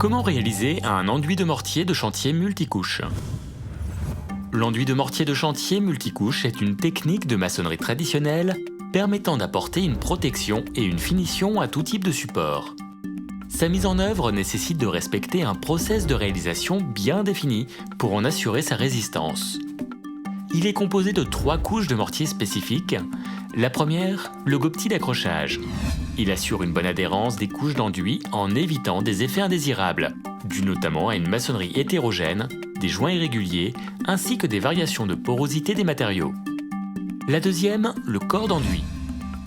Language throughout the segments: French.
Comment réaliser un enduit de mortier de chantier multicouche? L'enduit de mortier de chantier multicouche est une technique de maçonnerie traditionnelle permettant d'apporter une protection et une finition à tout type de support. Sa mise en œuvre nécessite de respecter un process de réalisation bien défini pour en assurer sa résistance. Il est composé de 3 couches de mortier spécifiques. La première, le gobetit d'accrochage. Il assure une bonne adhérence des couches d'enduit en évitant des effets indésirables, dus notamment à une maçonnerie hétérogène, des joints irréguliers, ainsi que des variations de porosité des matériaux. La deuxième, le corps d'enduit.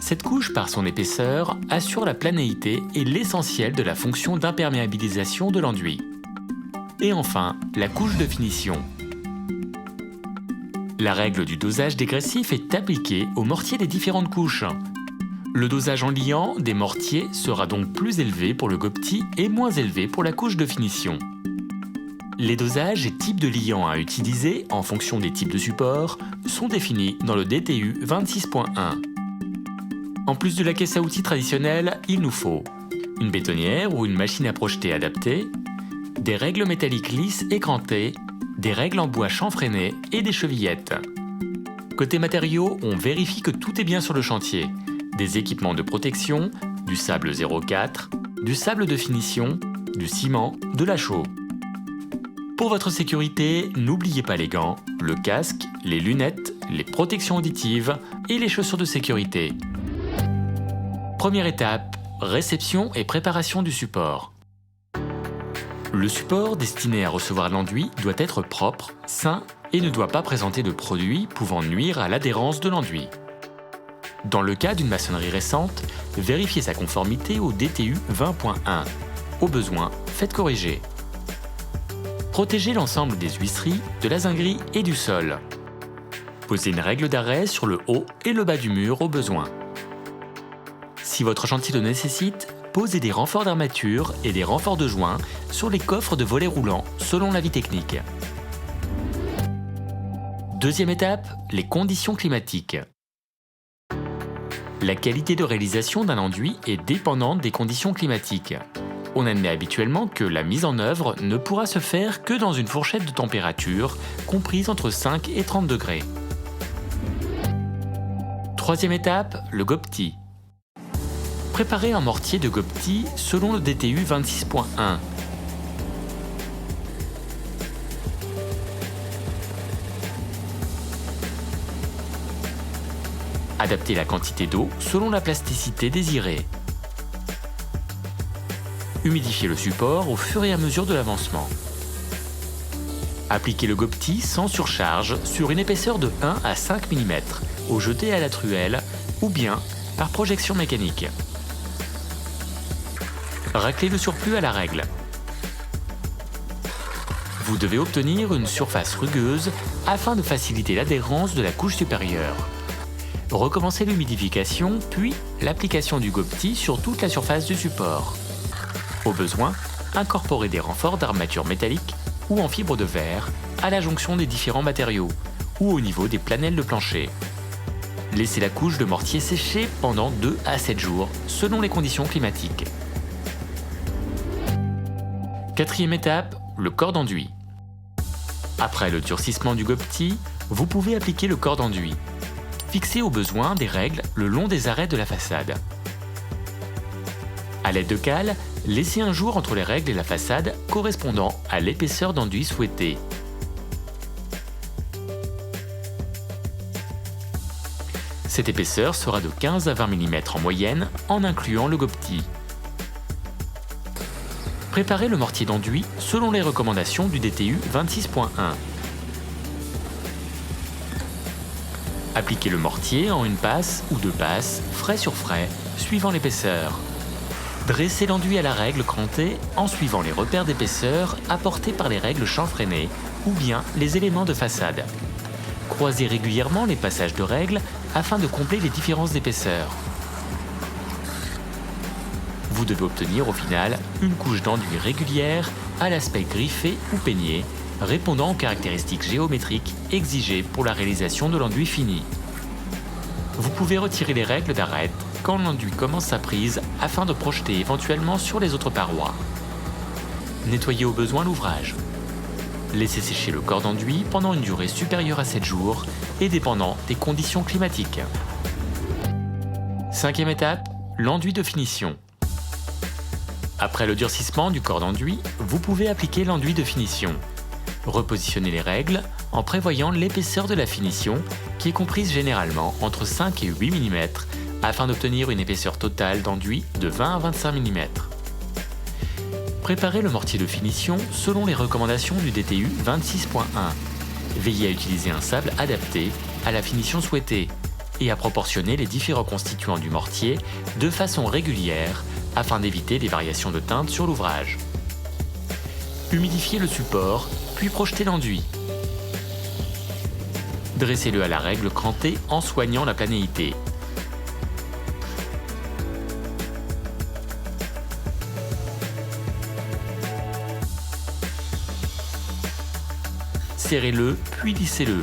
Cette couche, par son épaisseur, assure la planéité et l'essentiel de la fonction d'imperméabilisation de l'enduit. Et enfin, la couche de finition. La règle du dosage dégressif est appliquée aux mortiers des différentes couches. Le dosage en liant des mortiers sera donc plus élevé pour le gobetit et moins élevé pour la couche de finition. Les dosages et types de liants à utiliser en fonction des types de supports sont définis dans le DTU 26.1. En plus de la caisse à outils traditionnelle, il nous faut une bétonnière ou une machine à projeter adaptée, des règles métalliques lisses écrantées, des règles en bois chanfreinées et des chevillettes. Côté matériaux, on vérifie que tout est bien sur le chantier. Des équipements de protection, du sable 04, du sable de finition, du ciment, de la chaux. Pour votre sécurité, n'oubliez pas les gants, le casque, les lunettes, les protections auditives et les chaussures de sécurité. Première étape, réception et préparation du support. Le support destiné à recevoir l'enduit doit être propre, sain et ne doit pas présenter de produits pouvant nuire à l'adhérence de l'enduit. Dans le cas d'une maçonnerie récente, vérifiez sa conformité au DTU 20.1. Au besoin, faites corriger. Protégez l'ensemble des huisseries, de la zinguerie et du sol. Posez une règle d'arrêt sur le haut et le bas du mur au besoin. Si votre chantier le nécessite, posez des renforts d'armature et des renforts de joints sur les coffres de volets roulants selon l'avis technique. Deuxième étape, les conditions climatiques. La qualité de réalisation d'un enduit est dépendante des conditions climatiques. On admet habituellement que la mise en œuvre ne pourra se faire que dans une fourchette de température comprise entre 5 et 30 degrés. Troisième étape, le gobetit. Préparez un mortier de gobetit selon le DTU 26.1. Adaptez la quantité d'eau selon la plasticité désirée. Humidifiez le support au fur et à mesure de l'avancement. Appliquez le gobetit sans surcharge sur une épaisseur de 1 à 5 mm, au jeté à la truelle ou bien par projection mécanique. Raclez le surplus à la règle. Vous devez obtenir une surface rugueuse afin de faciliter l'adhérence de la couche supérieure. Recommencez l'humidification, puis l'application du gobetit sur toute la surface du support. Au besoin, incorporez des renforts d'armature métallique ou en fibre de verre à la jonction des différents matériaux ou au niveau des planelles de plancher. Laissez la couche de mortier sécher pendant 2 à 7 jours selon les conditions climatiques. Quatrième étape, le corps d'enduit. Après le durcissement du gobetit, vous pouvez appliquer le corps d'enduit. Fixez au besoin des règles le long des arrêts de la façade. À l'aide de cales, laissez un jour entre les règles et la façade correspondant à l'épaisseur d'enduit souhaitée. Cette épaisseur sera de 15 à 20 mm en moyenne en incluant le gobetit. Préparez le mortier d'enduit selon les recommandations du DTU 26.1. Appliquez le mortier en une passe ou 2 passes, frais sur frais, suivant l'épaisseur. Dressez l'enduit à la règle crantée en suivant les repères d'épaisseur apportés par les règles chanfreinées ou bien les éléments de façade. Croisez régulièrement les passages de règles afin de combler les différences d'épaisseur. Vous devez obtenir au final une couche d'enduit régulière à l'aspect griffé ou peigné, répondant aux caractéristiques géométriques exigées pour la réalisation de l'enduit fini. Vous pouvez retirer les règles d'arête quand l'enduit commence sa prise afin de projeter éventuellement sur les autres parois. nettoyez au besoin l'ouvrage. Laissez sécher le corps d'enduit pendant une durée supérieure à 7 jours et dépendant des conditions climatiques. Cinquième étape, l'enduit de finition. Après le durcissement du corps d'enduit, vous pouvez appliquer l'enduit de finition. Repositionnez les règles en prévoyant l'épaisseur de la finition qui est comprise généralement entre 5 et 8 mm afin d'obtenir une épaisseur totale d'enduit de 20 à 25 mm. Préparez le mortier de finition selon les recommandations du DTU 26.1. Veillez à utiliser un sable adapté à la finition souhaitée et à proportionner les différents constituants du mortier de façon régulière afin d'éviter des variations de teinte sur l'ouvrage. Humidifiez le support, puis projetez l'enduit. Dressez-le à la règle crantée en soignant la planéité. Serrez-le, puis lissez-le.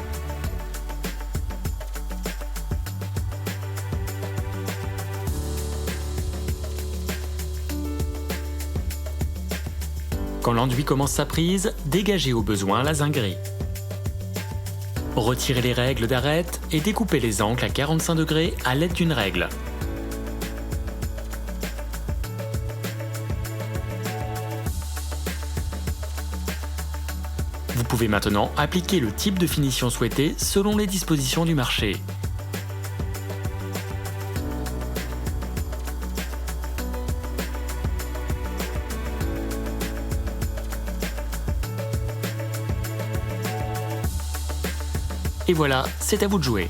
Quand l'enduit commence sa prise, dégagez au besoin la zinguerie. Retirez les règles d'arête et découpez les angles à 45 degrés à l'aide d'une règle. Vous pouvez maintenant appliquer le type de finition souhaité selon les dispositions du marché. Et voilà, c'est à vous de jouer.